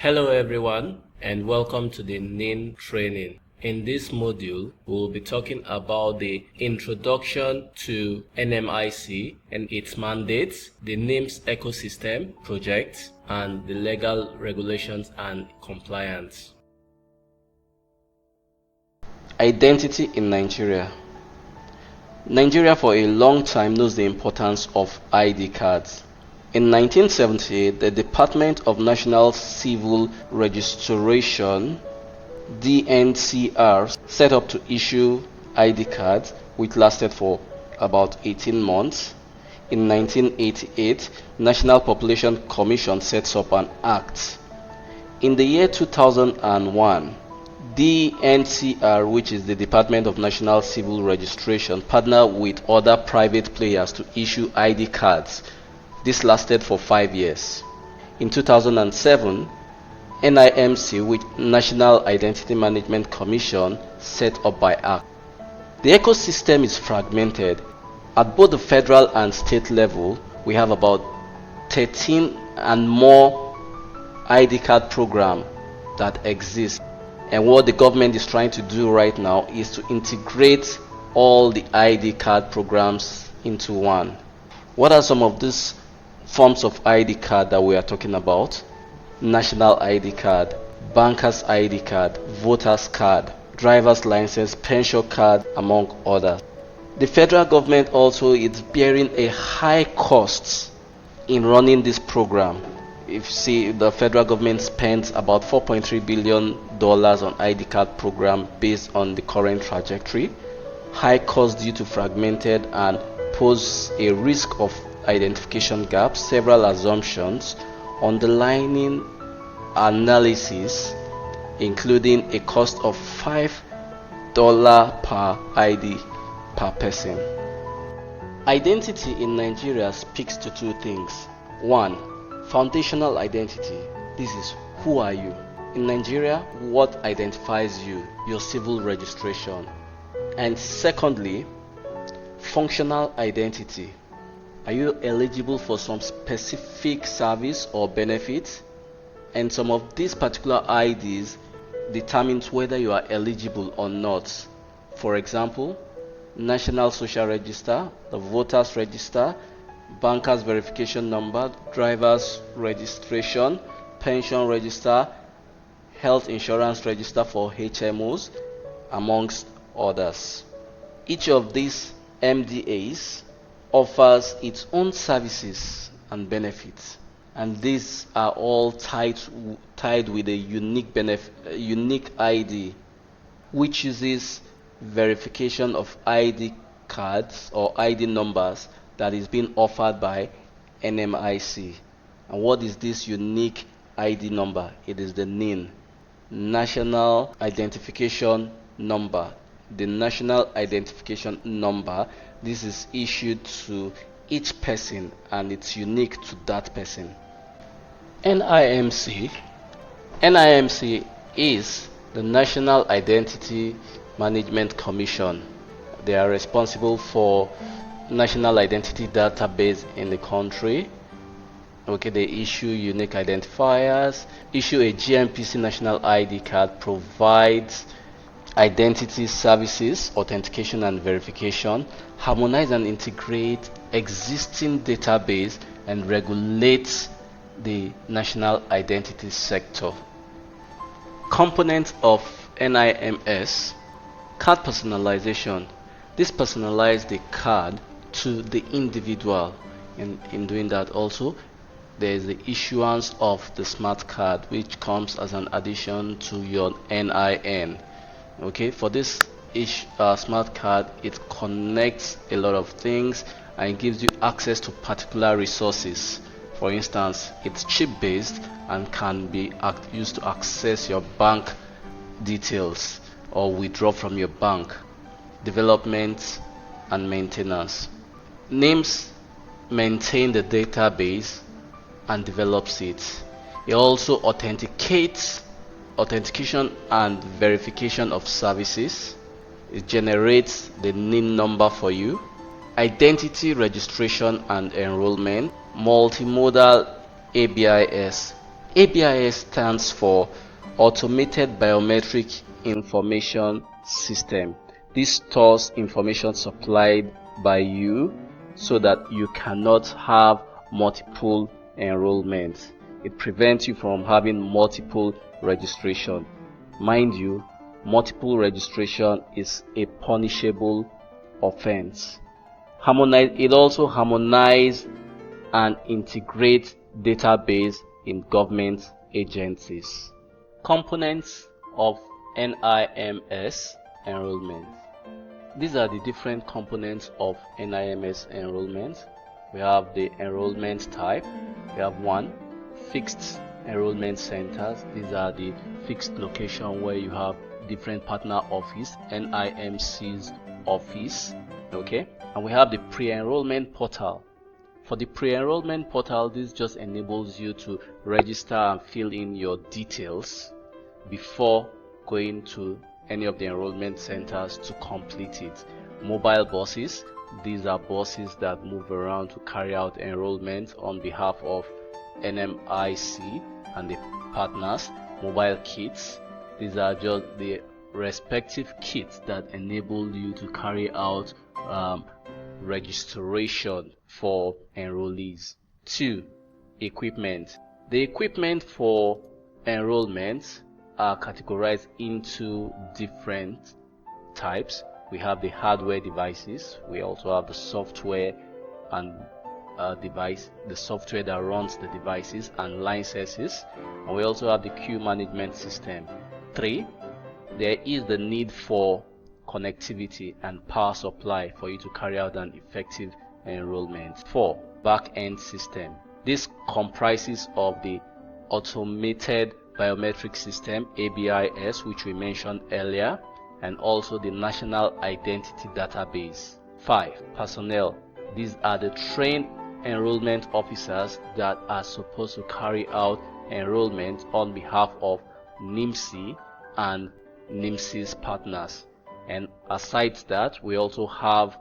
Hello everyone and welcome to the NIN training. In this module, we'll be talking about the introduction to NMIC and its mandates, the NIMS ecosystem project, and the legal regulations and compliance. Identity in Nigeria. Nigeria for a long time knows the importance of ID cards. In 1978, the Department of National Civil Registration DNCR set up to issue ID cards, which lasted for about 18 months. In 1988, National Population Commission sets up an act. In the year 2001, DNCR, which is the Department of National Civil Registration, partnered with other private players to issue ID cards. This lasted for 5 years. In 2007, NIMC, which National Identity Management Commission, set up by Act. The ecosystem is fragmented. At both the federal and state level, we have about 13 and more ID card programs that exist. And what the government is trying to do right now is to integrate all the ID card programs into one. What are some of these forms of ID card that we are talking about? National ID card, banker's ID card, voter's card, driver's license, pension card, among others. The federal government also is bearing a high cost in running this program. If you see, the federal government spends about $4.3 billion on ID card program based on the current trajectory. High cost due to fragmented and pose a risk of identification gaps, several assumptions, underlying analysis, including a cost of $5 per ID per person. Identity in Nigeria speaks to two things. One, foundational identity. This is who are you? In Nigeria, what identifies you? Your civil registration. And secondly, functional identity. Are you eligible for some specific service or benefit? And some of these particular IDs determines whether you are eligible or not. For example, National Social Register, the Voters Register, Bankers Verification Number, Drivers Registration, Pension Register, Health Insurance Register for HMOs, amongst others. Each of these MDAs offers its own services and benefits, and these are all tied with a unique ID, which uses verification of ID cards or ID numbers that is being offered by NMIC. And what is this unique ID number? It is the NIN, National Identification Number. The National Identification Number, this is issued to each person and it's unique to that person. NIMC is the National Identity Management Commission. They are responsible for national identity database in the country. Okay, they issue unique identifiers, issue a GMPC national ID card, provides identity services, authentication and verification, harmonize and integrate existing database, and regulates the national identity sector. Components of NIMS: card personalization. This personalizes the card to the individual. In doing that also, there is the issuance of the smart card, which comes as an addition to your NIN. Okay, for this smart card, it connects a lot of things and it gives you access to particular resources. For instance, it's chip based and can be used to access your bank details or withdraw from your bank. Development and maintenance. NIMS maintain the database and develops it. It also authenticates authentication and verification of services. It generates the NIN number for you. Identity registration and enrollment, multimodal ABIS, ABIS stands for Automated Biometric Information System. This stores information supplied by you so that you cannot have multiple enrollments. It prevents you from having multiple registration. Mind you, multiple registration is a punishable offense. It also harmonizes and integrates database in government agencies. Components of NIMS enrollment. These are the different components of NIMS enrollment. We have the enrollment type. We have one, fixed enrollment centers. These are the fixed location where you have different partner office, NIMC's office, okay? And we have the pre-enrollment portal. For the pre-enrollment portal, this just enables you to register and fill in your details before going to any of the enrollment centers to complete it. Mobile buses, these are buses that move around to carry out enrollment on behalf of NMIC and the partners. Mobile kits, these are just the respective kits that enable you to carry out registration for enrollees. 2. Equipment. The equipment for enrollment are categorized into different types. We have the hardware devices. We also have the software and the software that runs the devices and licenses, and we also have the queue management system. 3. There is the need for connectivity and power supply for you to carry out an effective enrollment. 4. Back-end system. This comprises of the automated biometric system ABIS, which we mentioned earlier, and also the national identity database. 5. Personnel. These are the trained enrollment officers that are supposed to carry out enrollment on behalf of NIMC and NIMC's partners. And aside that, we also have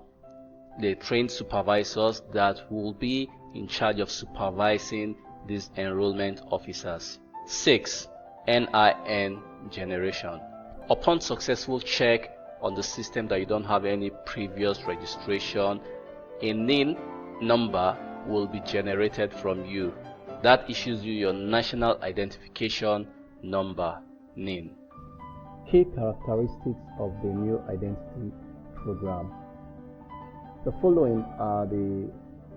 the trained supervisors that will be in charge of supervising these enrollment officers. 6. NIN generation. Upon successful check on the system that you don't have any previous registration, a NIN number will be generated from you. That issues you your national identification number, NIN. Key characteristics of the new identity program. The following are the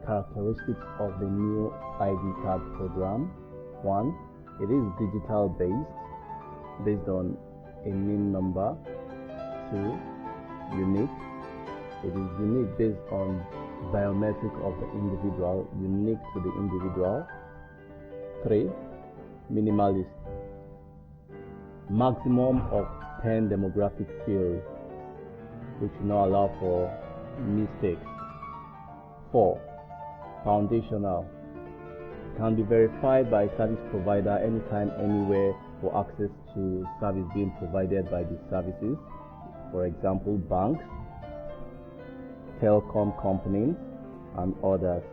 characteristics of the new ID card program. 1. It is digital based on a NIN number. 2. Unique. It is unique based on biometric of the individual, unique to the individual. 3. Minimalist. Maximum of 10 demographic fields, which will not allow for mistakes. 4. Foundational. Can be verified by service provider anytime, anywhere for access to service being provided by the services. For example, banks, telecom companies, and others.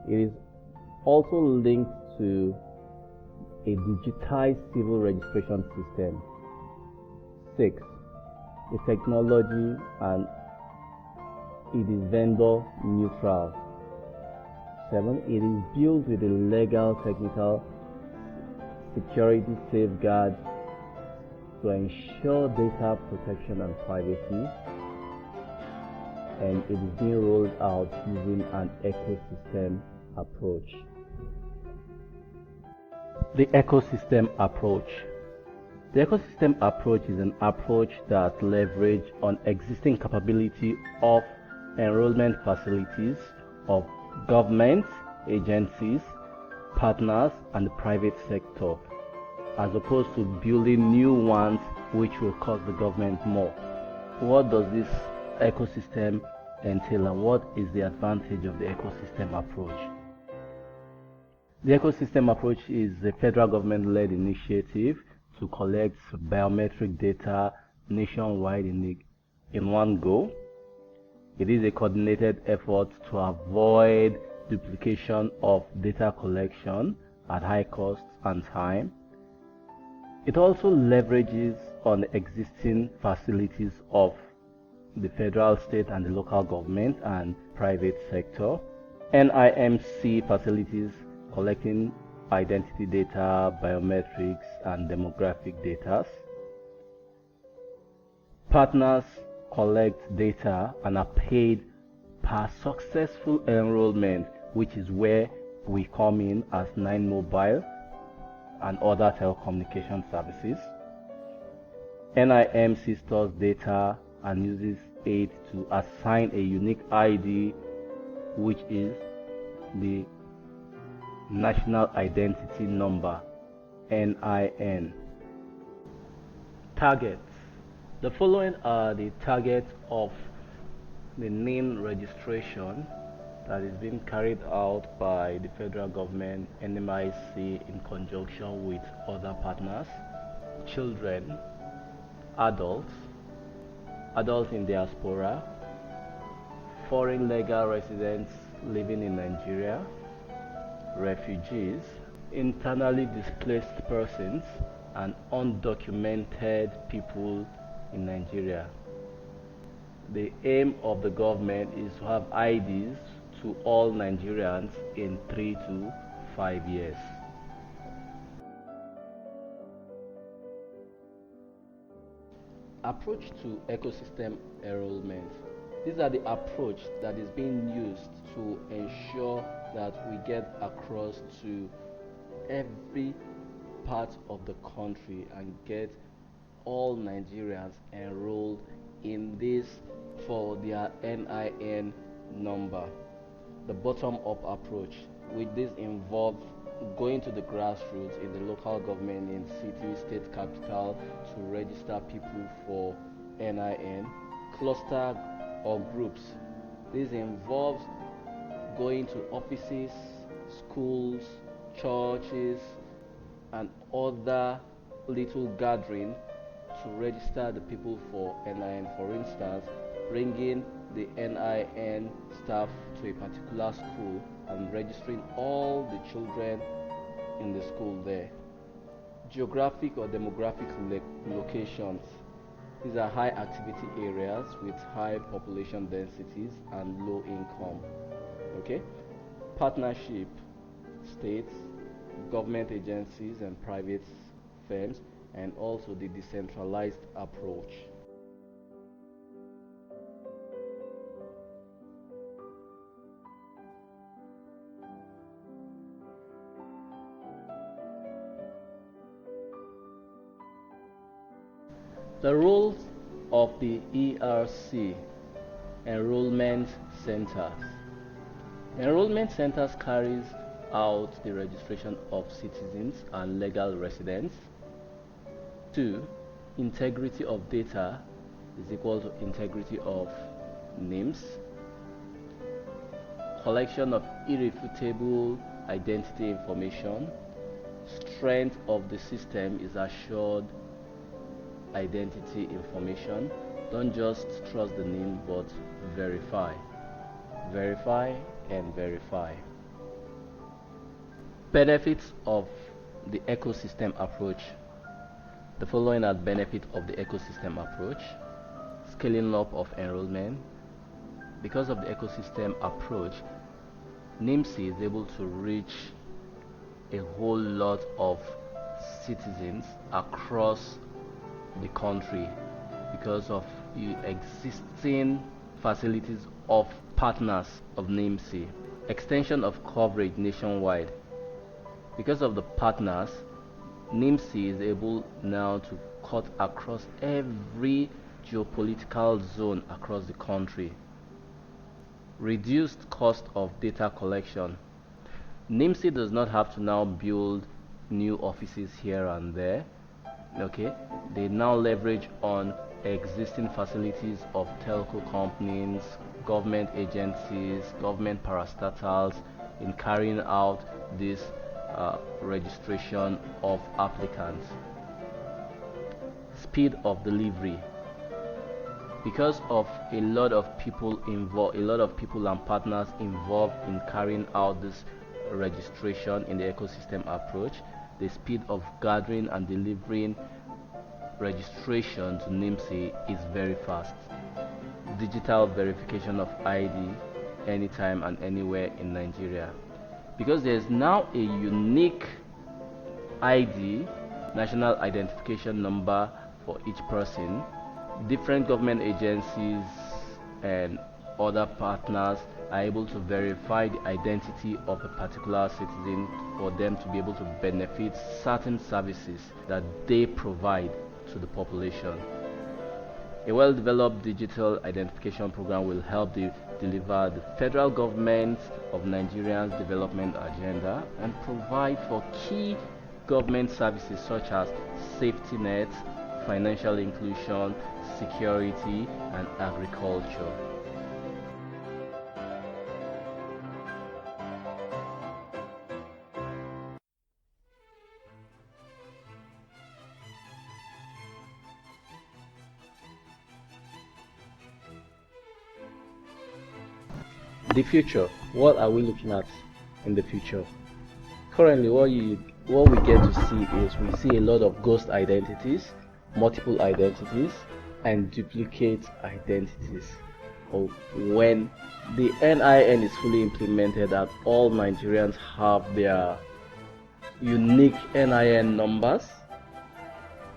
It is also linked to a digitized civil registration system. 6. The technology, and it is vendor neutral. 7. It is built with a legal, technical, security safeguards to ensure data protection and privacy, and it is being rolled out using an ecosystem approach. The ecosystem approach. The ecosystem approach is an approach that leverages on existing capability of enrollment facilities of government agencies, partners, and the private sector, as opposed to building new ones which will cost the government more. What does this ecosystem entail, and what is the advantage of the ecosystem approach? The ecosystem approach is a federal government-led initiative to collect biometric data nationwide in one go. It is a coordinated effort to avoid duplication of data collection at high cost and time. It also leverages on existing facilities of the federal, state, and the local government and private sector. NIMC facilities collecting identity data, biometrics, and demographic data. Partners collect data and are paid per successful enrollment, which is where we come in as Nine Mobile and other telecommunication services. NIMC stores data and uses it to assign a unique ID, which is the National Identity Number, NIN. Targets. The following are the targets of the NIN registration that is being carried out by the federal government, NMIC, in conjunction with other partners: children, adults in diaspora, foreign legal residents living in Nigeria, refugees, internally displaced persons, and undocumented people in Nigeria. The aim of the government is to have IDs to all Nigerians in 3 to 5 years. Approach to ecosystem enrollment. These are the approach that is being used to ensure that we get across to every part of the country and get all Nigerians enrolled in this for their NIN number. The bottom-up approach, which this involves going to the grassroots in the local government, in city, state capital, to register people for NIN, cluster or groups. This involves going to offices, schools, churches, and other little gathering to register the people for NIN. For instance, bringing the NIN staff to a particular school and registering all the children in the school there. Geographic or demographic locations. These are high activity areas with high population densities and low income. Okay? Partnership, states, government agencies and private firms, and also the decentralized approach. The roles of the ERC, enrollment centers. Enrollment centers carries out the registration of citizens and legal residents. 2. Integrity of data is equal to integrity of names. Collection of irrefutable identity information. Strength of the system is assured identity information. Don't just trust the name, but verify. Verify and verify. Benefits of the ecosystem approach. The following are benefits of the ecosystem approach. Scaling up of enrollment. Because of the ecosystem approach, NIMC is able to reach a whole lot of citizens across the country because of the existing facilities of partners of NIMC. Extension of coverage nationwide. Because of the partners, NIMC is able now to cut across every geopolitical zone across the country. Reduced cost of data collection. NIMC does not have to now build new offices here and there. Okay, they now leverage on existing facilities of telco companies, government agencies, government parastatals in carrying out this registration of applicants. Speed of delivery. Because of a lot of people involved, a lot of people and partners involved in carrying out this registration in the ecosystem approach. The speed of gathering and delivering registration to NIMSI is very fast. Digital verification of ID anytime and anywhere in Nigeria. Because there's now a unique ID, national identification number, for each person, different government agencies and other partners are able to verify the identity of a particular citizen for them to be able to benefit certain services that they provide to the population. A well-developed digital identification program will help deliver the federal government of Nigeria's development agenda and provide for key government services such as safety nets, financial inclusion, security, and agriculture. The future. What are we looking at in the future? Currently, what we get to see is we see a lot of ghost identities, multiple identities, and duplicate identities. When the NIN is fully implemented and all Nigerians have their unique NIN numbers,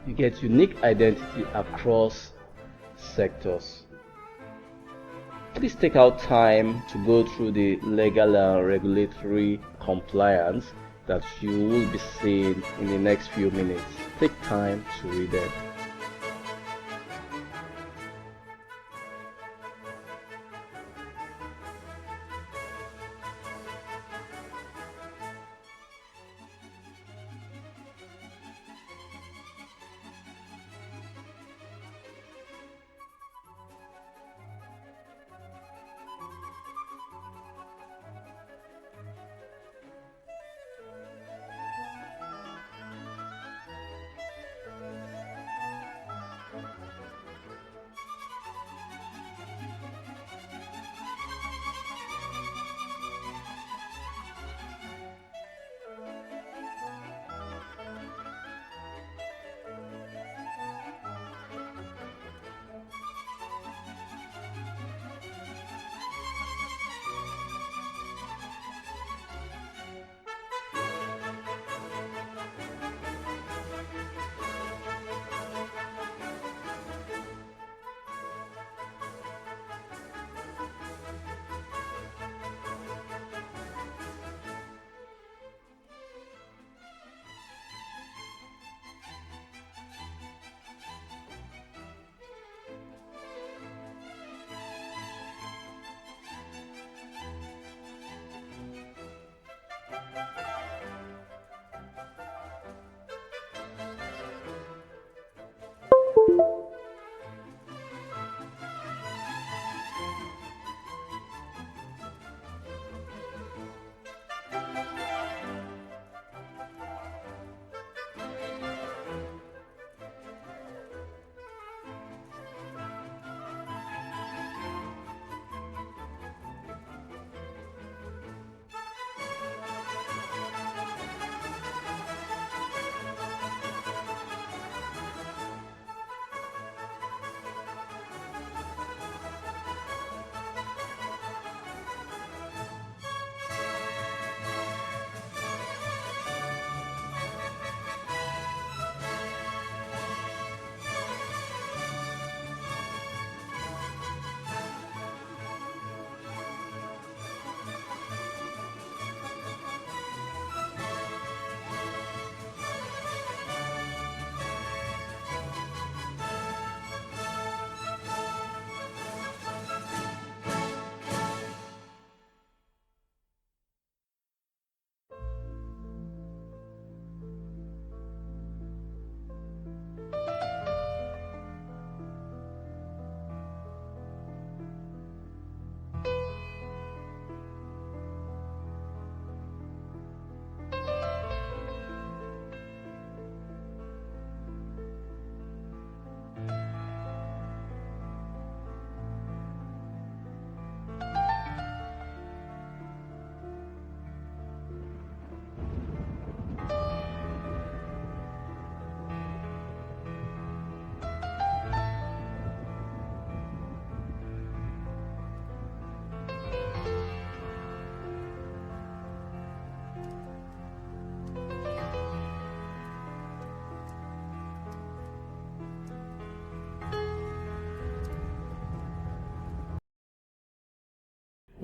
you get unique identity across sectors. Please take out time to go through the legal and regulatory compliance that you will be seeing in the next few minutes. Take time to read it.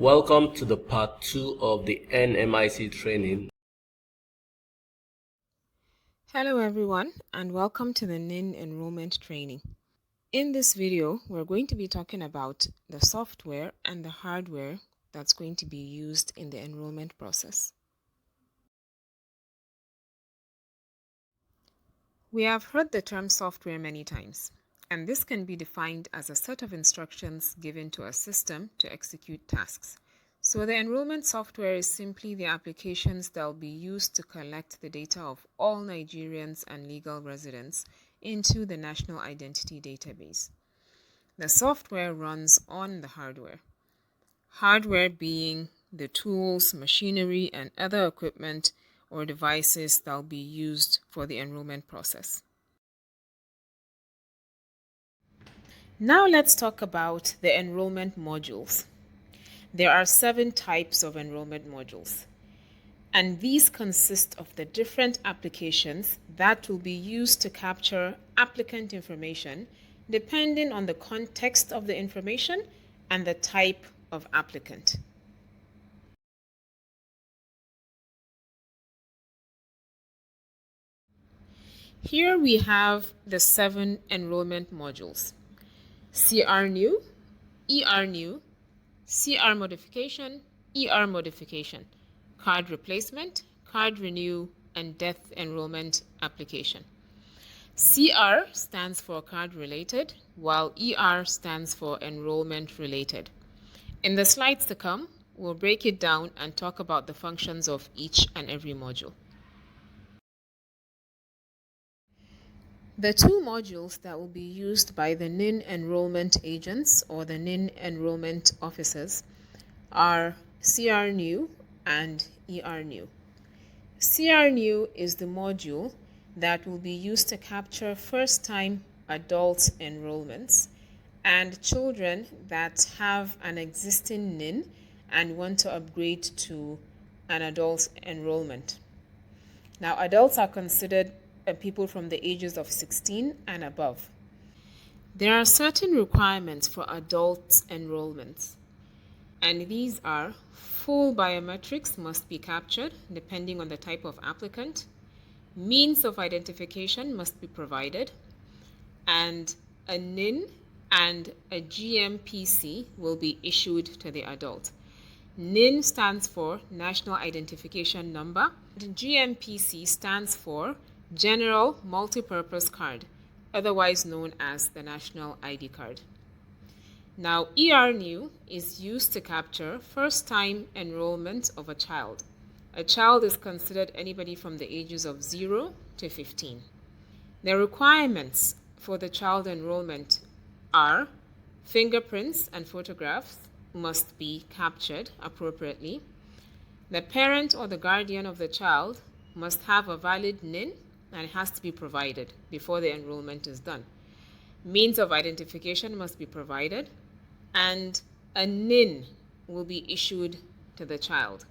Welcome to the part 2 of the NMIC training. Hello everyone and welcome to the NIN enrollment training. In this video, we're going to be talking about the software and the hardware that's going to be used in the enrollment process. We have heard the term software many times, and this can be defined as a set of instructions given to a system to execute tasks. So the enrollment software is simply the applications that will be used to collect the data of all Nigerians and legal residents into the National Identity Database. The software runs on the hardware. Hardware being the tools, machinery, and other equipment or devices that will be used for the enrollment process. Now let's talk about the enrollment modules. There are 7 types of enrollment modules, and these consist of the different applications that will be used to capture applicant information depending on the context of the information and the type of applicant. Here we have the 7 enrollment modules: CR new, ER new, CR modification, ER modification, card replacement, card renew, and death enrollment application. CR stands for card related, while ER stands for enrollment related. In the slides to come, we'll break it down and talk about the functions of each and every module. The 2 modules that will be used by the NIN enrollment agents or the NIN enrollment officers are CR new and ER new. CR new is the module that will be used to capture first-time adult enrollments and children that have an existing NIN and want to upgrade to an adult enrollment. Now, adults are considered people from the ages of 16 and above. There are certain requirements for adult enrollments, and these are: full biometrics must be captured depending on the type of applicant, means of identification must be provided, and a NIN and a GMPC will be issued to the adult. NIN stands for National Identification Number, and GMPC stands for General Multipurpose Card, otherwise known as the National ID Card. Now, ER new is used to capture first-time enrollment of a child. A child is considered anybody from the ages of 0 to 15. The requirements for the child enrollment are: fingerprints and photographs must be captured appropriately. The parent or the guardian of the child must have a valid NIN, and it has to be provided before the enrollment is done. Means of identification must be provided, and a NIN will be issued to the child.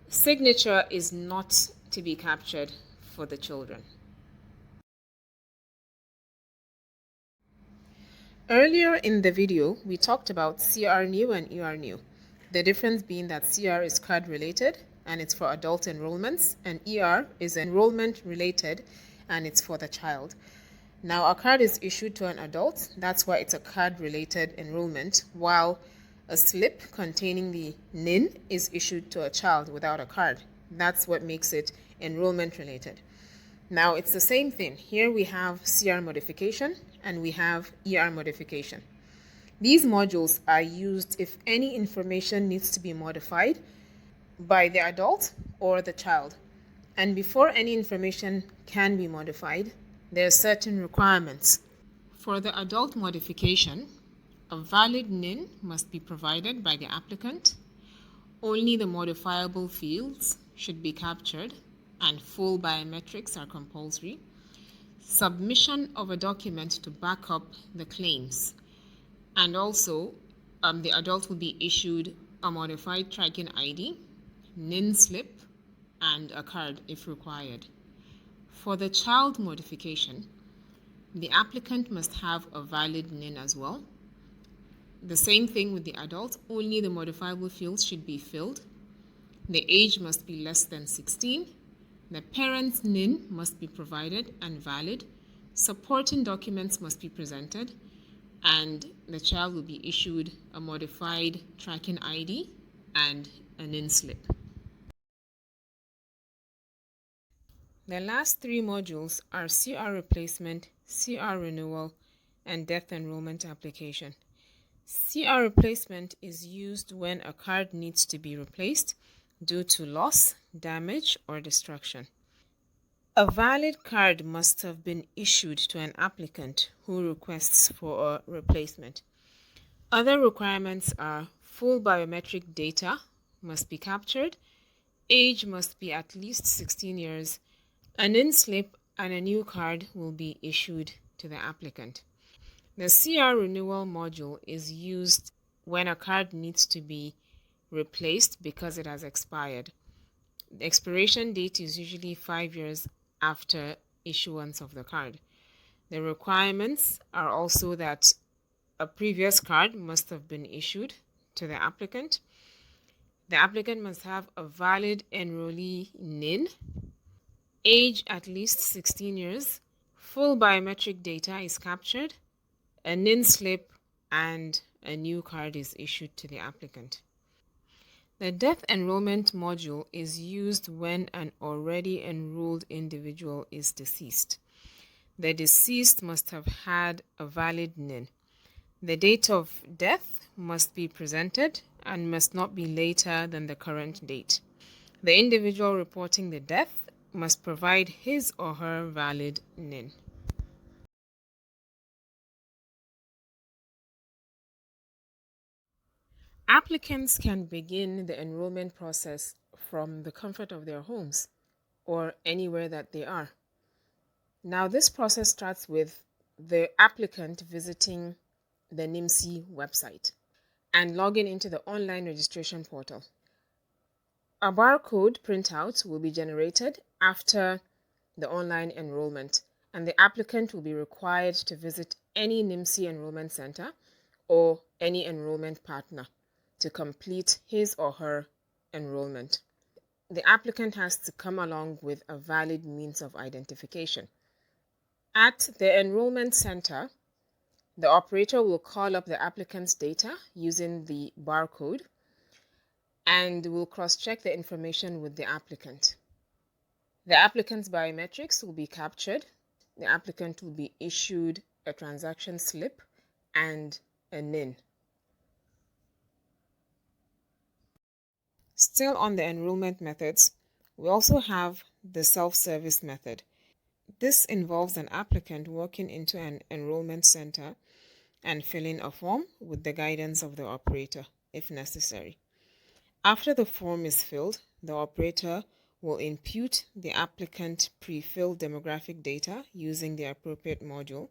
Signature is not to be captured for the children. Earlier in the video, we talked about CR new and ER new. The difference being that CR is card related and it's for adult enrollments, and ER is enrollment related and it's for the child. Now, a card is issued to an adult, that's why it's a card related enrollment, while a slip containing the NIN is issued to a child without a card. That's what makes it enrollment related. Now, it's the same thing. Here we have CR modification and we have ER modification. These modules are used if any information needs to be modified by the adult or the child. And before any information can be modified, there are certain requirements. For the adult modification, a valid NIN must be provided by the applicant. Only the modifiable fields should be captured, and full biometrics are compulsory. Submission of a document to back up the claims. And also, the adult will be issued a modified tracking ID, NIN slip, and a card if required. For the child modification, the applicant must have a valid NIN as well. The same thing with the adult, only the modifiable fields should be filled. The age must be less than 16. The parent's NIN must be provided and valid. Supporting documents must be presented, and the child will be issued a modified tracking ID and a NIN slip. The last three modules are CR replacement, CR renewal, and death enrollment application. CR replacement is used when a card needs to be replaced due to loss, damage, or destruction. A valid card must have been issued to an applicant who requests for a replacement. Other requirements are full biometric data must be captured, age must be at least 16 years, an NIN slip and a new card will be issued to the applicant. The CR renewal module is used when a card needs to be replaced because it has expired. The expiration date is usually 5 years after issuance of the card. The requirements are also that a previous card must have been issued to the applicant. The applicant must have a valid enrollee NIN, age at least 16 years, full biometric data is captured, a NIN slip, and a new card is issued to the applicant. The death enrollment module is used when an already enrolled individual is deceased. The deceased must have had a valid NIN. The date of death must be presented and must not be later than the current date. The individual reporting the death must provide his or her valid NIN. Applicants can begin the enrollment process from the comfort of their homes or anywhere that they are. Now, this process starts with the applicant visiting the NIMC website and logging into the online registration portal. A barcode printout will be generated after the online enrollment, and the applicant will be required to visit any NIMC enrollment center or any enrollment partner to complete his or her enrollment. The applicant has to come along with a valid means of identification. At the enrollment center, the operator will call up the applicant's data using the barcode and will cross-check the information with the applicant. The applicant's biometrics will be captured. The applicant will be issued a transaction slip and a NIN. Still on the enrollment methods, we also have the self-service method. This involves an applicant walking into an enrollment center and filling a form with the guidance of the operator, if necessary. After the form is filled, the operator will input the applicant pre-filled demographic data using the appropriate module,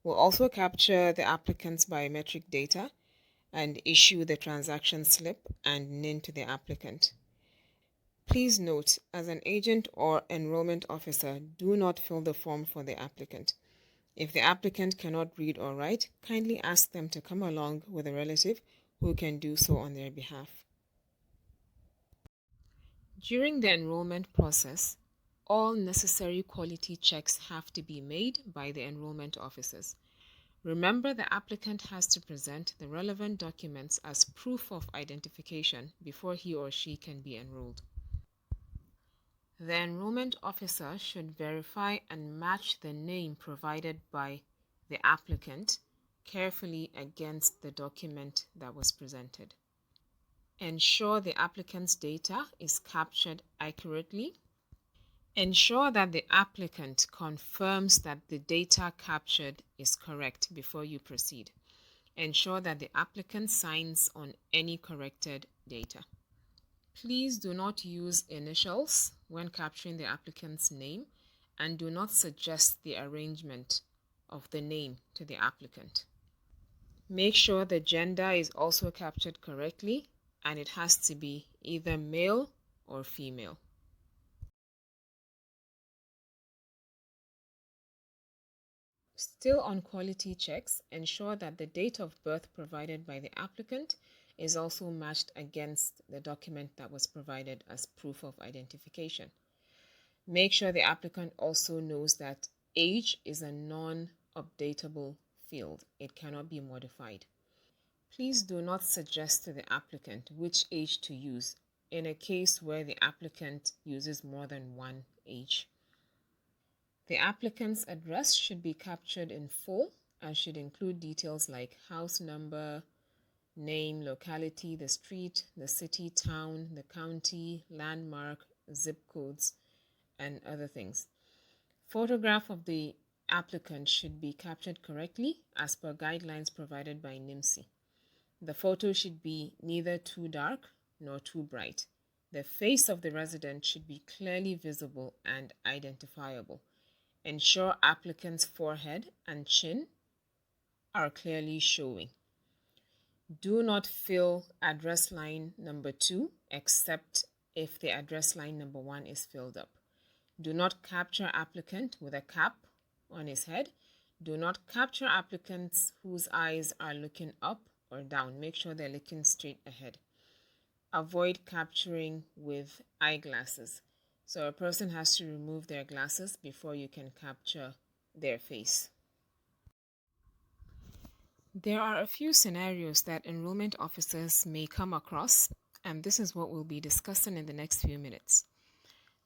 will also capture the applicant's biometric data and issue the transaction slip and NIN to the applicant. Please note, as an agent or enrollment officer, do not fill the form for the applicant. If the applicant cannot read or write, kindly ask them to come along with a relative who can do so on their behalf. During the enrollment process, all necessary quality checks have to be made by the enrollment officers. Remember, the applicant has to present the relevant documents as proof of identification before he or she can be enrolled. The enrollment officer should verify and match the name provided by the applicant carefully against the document that was presented. Ensure the applicant's data is captured accurately. Ensure that the applicant confirms that the data captured is correct before you proceed. Ensure that the applicant signs on any corrected data. Please do not use initials when capturing the applicant's name, and do not suggest the arrangement of the name to the applicant. Make sure the gender is also captured correctly, and it has to be either male or female. Still on quality checks, ensure that the date of birth provided by the applicant is also matched against the document that was provided as proof of identification. Make sure the applicant also knows that age is a non-updatable field. It cannot be modified. Please do not suggest to the applicant which age to use in a case where the applicant uses more than one age. The applicant's address should be captured in full and should include details like house number, name, locality, the street, the city, town, the county, landmark, zip codes, and other things. Photograph of the applicant should be captured correctly as per guidelines provided by NIMSI. The photo should be neither too dark nor too bright. The face of the resident should be clearly visible and identifiable. Ensure applicant's forehead and chin are clearly showing. Do not fill address line number 2 except if the address line number 1 is filled up. Do not capture applicant with a cap on his head. Do not capture applicants whose eyes are looking up or down. Make sure they're looking straight ahead. Avoid capturing with eyeglasses. So a person has to remove their glasses before you can capture their face. There are a few scenarios that enrollment officers may come across, and this is what we'll be discussing in the next few minutes.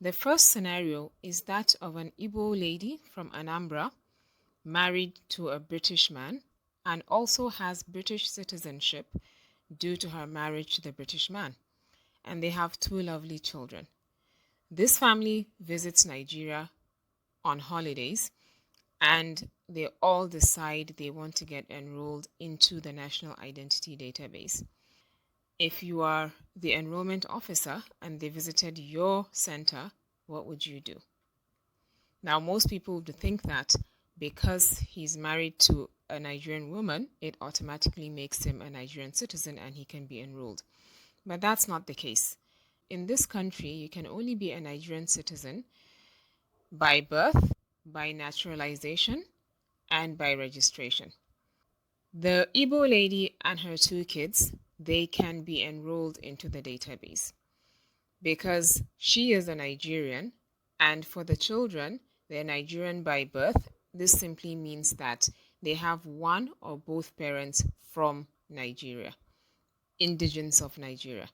The first scenario is that of an Igbo lady from Anambra married to a British man and also has British citizenship due to her marriage to the British man, and they have 2 lovely children. This family visits Nigeria on holidays, and they all decide they want to get enrolled into the National Identity Database. If you are the enrollment officer and they visited your center, what would you do? Now, most people would think that because he's married to a Nigerian woman, it automatically makes him a Nigerian citizen and he can be enrolled. But that's not the case. In this country, you can only be a Nigerian citizen by birth, by naturalization, and by registration. The Igbo lady and her 2 kids, they can be enrolled into the database because she is a Nigerian, and for the children, they're Nigerian by birth. This simply means that they have one or both parents from Nigeria, indigenes of Nigeria.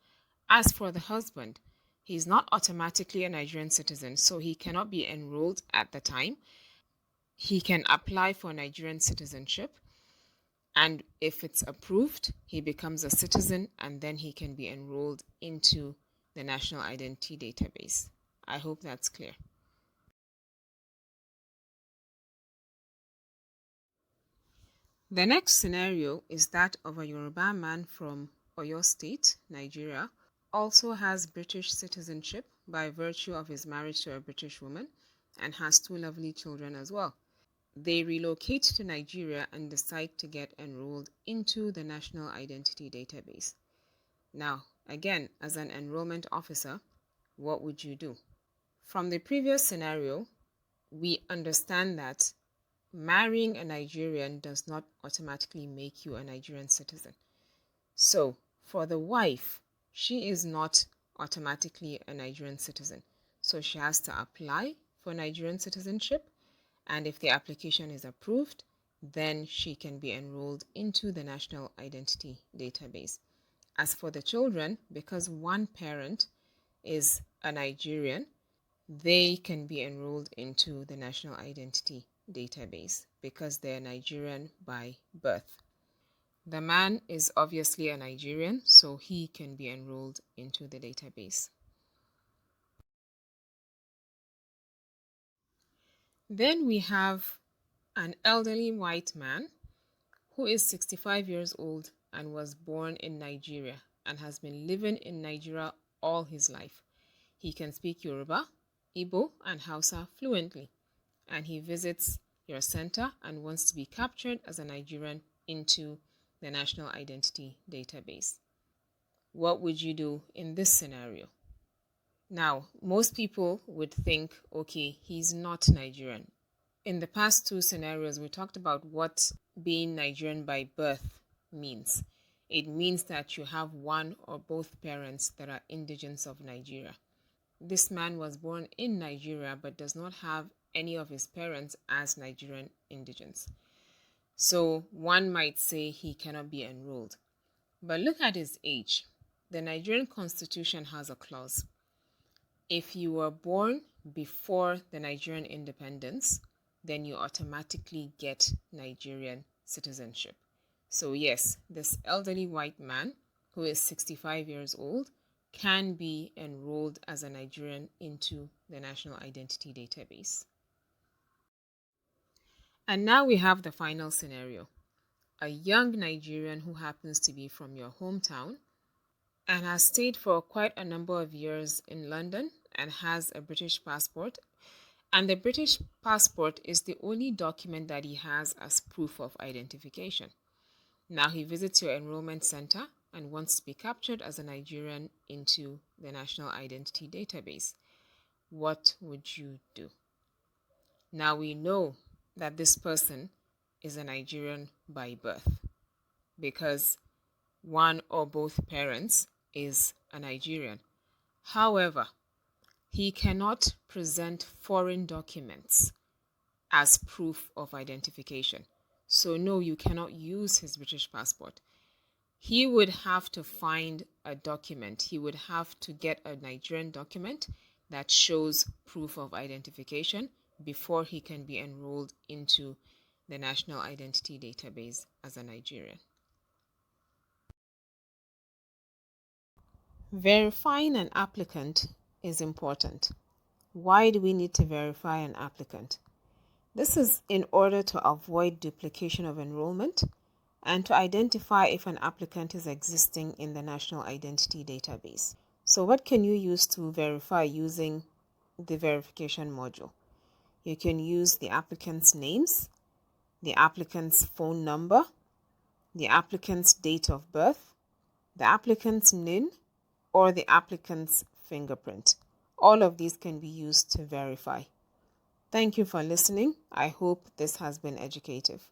As for the husband, he's not automatically a Nigerian citizen, so he cannot be enrolled at the time. He can apply for Nigerian citizenship, and if it's approved, he becomes a citizen, and then he can be enrolled into the National Identity Database. I hope that's clear. The next scenario is that of a Yoruba man from Oyo State, Nigeria, also has British citizenship by virtue of his marriage to a British woman and has 2 lovely children as well. They relocate to Nigeria and decide to get enrolled into the National Identity Database. Now, again, as an enrollment officer, what would you do? From the previous scenario, we understand that marrying a Nigerian does not automatically make you a Nigerian citizen. So, for the wife, she is not automatically a Nigerian citizen. So she has to apply for Nigerian citizenship, and if the application is approved, then she can be enrolled into the National Identity Database. As for the children, because one parent is a Nigerian, they can be enrolled into the National Identity Database because they're Nigerian by birth. The man is obviously a Nigerian, so he can be enrolled into the database. Then we have an elderly white man who is 65 years old and was born in Nigeria and has been living in Nigeria all his life. He can speak Yoruba, Igbo, and Hausa fluently, and he visits your center and wants to be captured as a Nigerian into the National Identity Database. What would you do in this scenario? Now, most people would think, okay, he's not Nigerian. In the past two scenarios, we talked about what being Nigerian by birth means. It means that you have one or both parents that are indigents of Nigeria. This man was born in Nigeria but does not have any of his parents as Nigerian indigents. So one might say he cannot be enrolled. But look at his age. The Nigerian Constitution has a clause. If you were born before the Nigerian independence, then you automatically get Nigerian citizenship. So yes, this elderly white man who is 65 years old can be enrolled as a Nigerian into the National Identity Database. And now we have the final scenario. A young Nigerian who happens to be from your hometown and has stayed for quite a number of years in London and has a British passport. And the British passport is the only document that he has as proof of identification. Now he visits your enrollment center and wants to be captured as a Nigerian into the National Identity Database. What would you do? Now we know that this person is a Nigerian by birth because one or both parents is a Nigerian. However, he cannot present foreign documents as proof of identification. So no, you cannot use his British passport. He would have to find a document. He would have to get a Nigerian document that shows proof of identification before he can be enrolled into the National Identity Database as a Nigerian. Verifying an applicant is important. Why do we need to verify an applicant? This is in order to avoid duplication of enrollment and to identify if an applicant is existing in the National Identity Database. So what can you use to verify using the verification module? You can use the applicant's names, the applicant's phone number, the applicant's date of birth, the applicant's NIN, or the applicant's fingerprint. All of these can be used to verify. Thank you for listening. I hope this has been educative.